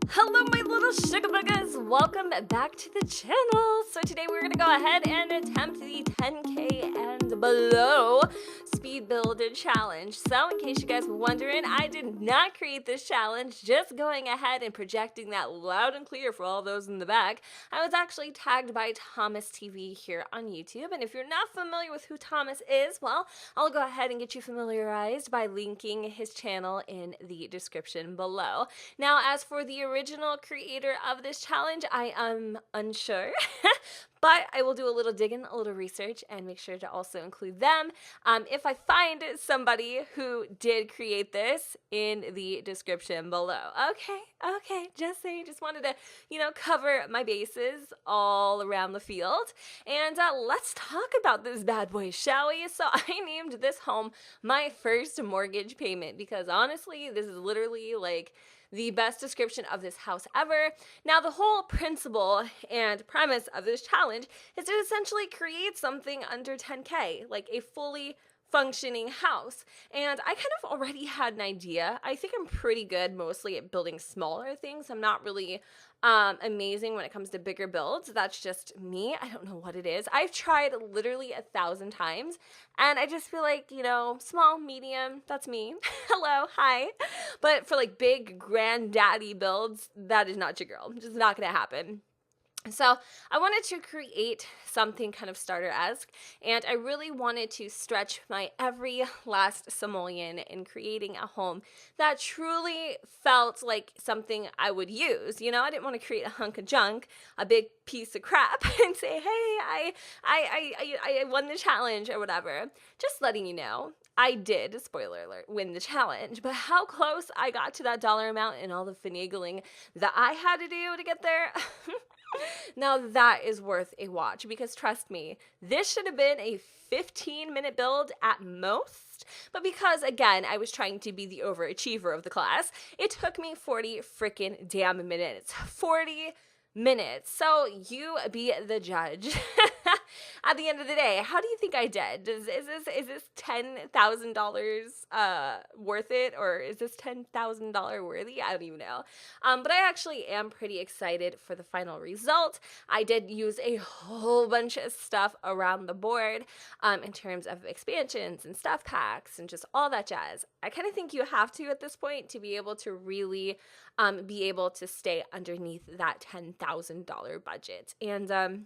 Hello my little sugar buggers, welcome back to the channel. So today we're going to go ahead and attempt the 10k and below speed build challenge. So in case you guys were wondering, I did not create this challenge, just going ahead and projecting that loud and clear for all those in the back. I was actually tagged by Thomas TV here on YouTube, and if you're not familiar with who Thomas is, well, I'll go ahead and get you familiarized by linking his channel in the description below. Now, as for the original creator of this challenge, I am unsure, but I will do a little digging, a little research, and make sure to also include them if I find somebody who did create this in the description below. Okay, just saying, just wanted to, cover my bases all around the field. And let's talk about this bad boy, shall we? So I named this home my first mortgage payment because honestly, this is literally like the best description of this house ever. Now, the whole principle and premise of this challenge is to essentially create something under 10K, like a fully functioning house. And I kind of already had an idea. I think I'm pretty good mostly at building smaller things. I'm not really amazing when it comes to bigger builds. That's just me. I don't know what it is. I've tried literally 1,000 times and I just feel like, small, medium, that's me. Hello, hi. But for like big granddaddy builds, that is not your girl. Just not gonna happen. So I wanted to create something kind of starter-esque, and I really wanted to stretch my every last simoleon in creating a home that truly felt like something I would use. I didn't want to create a hunk of junk, a big piece of crap, and say, hey, I won the challenge or whatever. Just letting you know, I did, spoiler alert, win the challenge, but how close I got to that dollar amount and all the finagling that I had to do to get there, now that is worth a watch because trust me, this should have been a 15-minute build at most, but because again, I was trying to be the overachiever of the class, it took me 40 freaking damn minutes. 40 minutes. So you be the judge. At the end of the day, how do you think I did? Is this $10,000 worth it, or is this $10,000 worthy? I don't even know. But I actually am pretty excited for the final result. I did use a whole bunch of stuff around the board in terms of expansions and stuff packs and just all that jazz. I kind of think you have to at this point to be able to really be able to stay underneath that $10,000 budget. And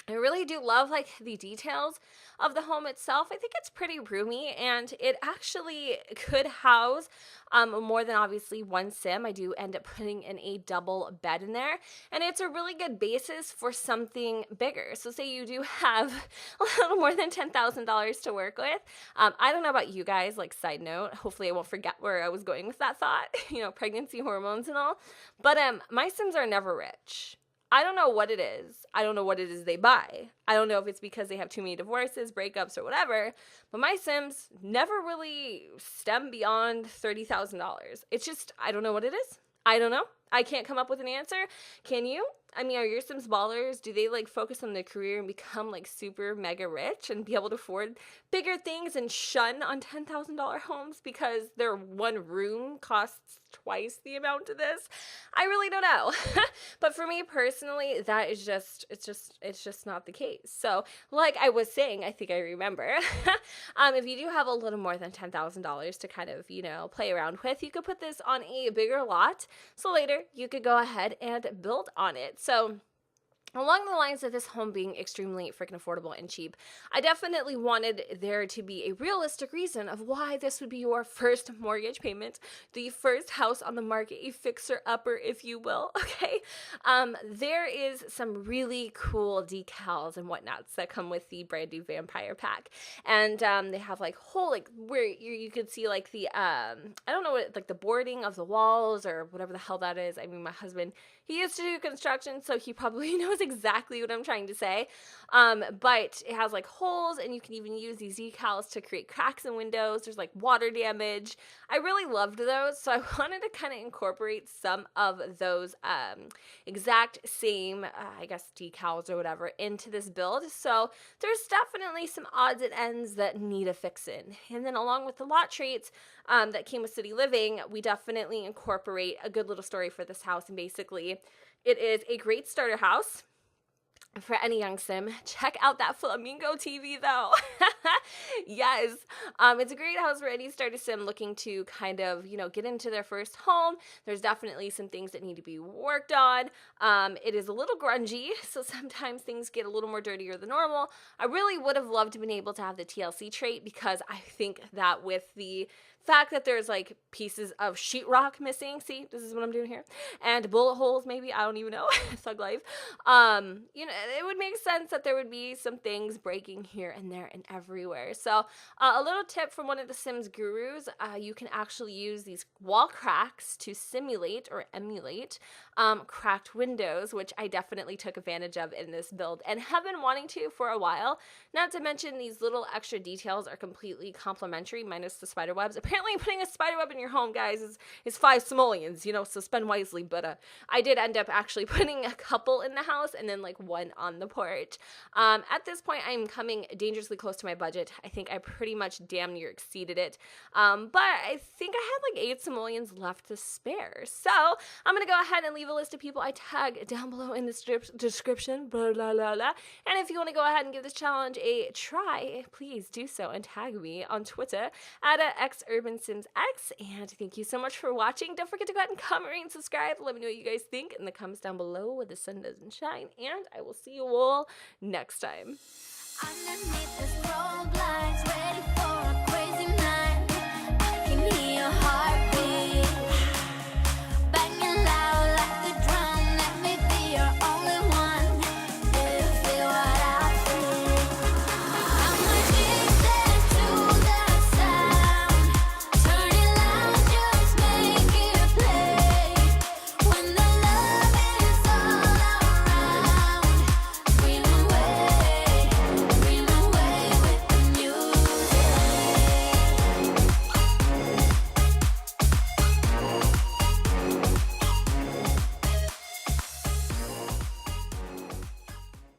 I really do love like the details of the home itself. I think it's pretty roomy and it actually could house more than obviously one sim. I do end up putting in a double bed in there, and it's a really good basis for something bigger. So say you do have a little more than $10,000 to work with. I don't know about you guys, like side note, hopefully I won't forget where I was going with that thought, pregnancy hormones and all, but my sims are never rich. I don't know what it is. I don't know what it is they buy. I don't know if it's because they have too many divorces, breakups, or whatever, but my sims never really stem beyond $30,000. It's just, I don't know what it is. I don't know. I can't come up with an answer. Can you? I mean, are your sims ballers? Do they like focus on their career and become like super mega rich and be able to afford bigger things and shun on $10,000 homes because their one room costs twice the amount of this? I really don't know. But for me personally, that is it's just not the case. So like I was saying, I think I remember, if you do have a little more than $10,000 to kind of, play around with, you could put this on a bigger lot. So later you could go ahead and build on it. So along the lines of this home being extremely freaking affordable and cheap, I definitely wanted there to be a realistic reason of why this would be your first mortgage payment, the first house on the market, a fixer-upper, if you will, okay? There is some really cool decals and whatnots that come with the brand new Vampire Pack, and they have like whole, like where you could see like the, I don't know what, like the boarding of the walls or whatever the hell that is. I mean, my husband, he used to do construction, so he probably knows exactly what I'm trying to say. But it has like holes, and you can even use these decals to create cracks in windows. There's like water damage. I really loved those, so I wanted to kind of incorporate some of those exact same, I guess, decals or whatever into this build. So there's definitely some odds and ends that need a fix in. And then along with the lot traits that came with City Living, we definitely incorporate a good little story for this house. And basically, it is a great starter house for any young sim. Check out that flamingo TV though. Yes. It's a great house for any starter sim looking to kind of, get into their first home. There's definitely some things that need to be worked on. It is a little grungy, so sometimes things get a little more dirtier than normal. I really would have loved to been able to have the TLC trait, because I think that with the fact that there's like pieces of sheetrock missing, see, this is what I'm doing here, and bullet holes maybe, I don't even know, thug life, it would make sense that there would be some things breaking here and there and everywhere. So a little tip from one of the Sims gurus, you can actually use these wall cracks to simulate or emulate cracked windows, which I definitely took advantage of in this build and have been wanting to for a while. Not to mention these little extra details are completely complimentary, minus the spider webs. Apparently putting a spider web in your home, guys, is 5 simoleons, so spend wisely. But I did end up actually putting a couple in the house and then like one on the porch. At this point, I'm coming dangerously close to my budget. I think I pretty much damn near exceeded it. But I think I had like 8 simoleons left to spare. So I'm going to go ahead and leave a list of people I tag down below in the description. Blah, blah, blah, blah. And if you want to go ahead and give this challenge a try, please do so and tag me on Twitter at @xurbansimsx. And thank you so much for watching. Don't forget to go ahead and comment, rate, and subscribe. Let me know what you guys think in the comments down below where the sun doesn't shine. And I will see you all next time. Underneath the strobe lights, ready for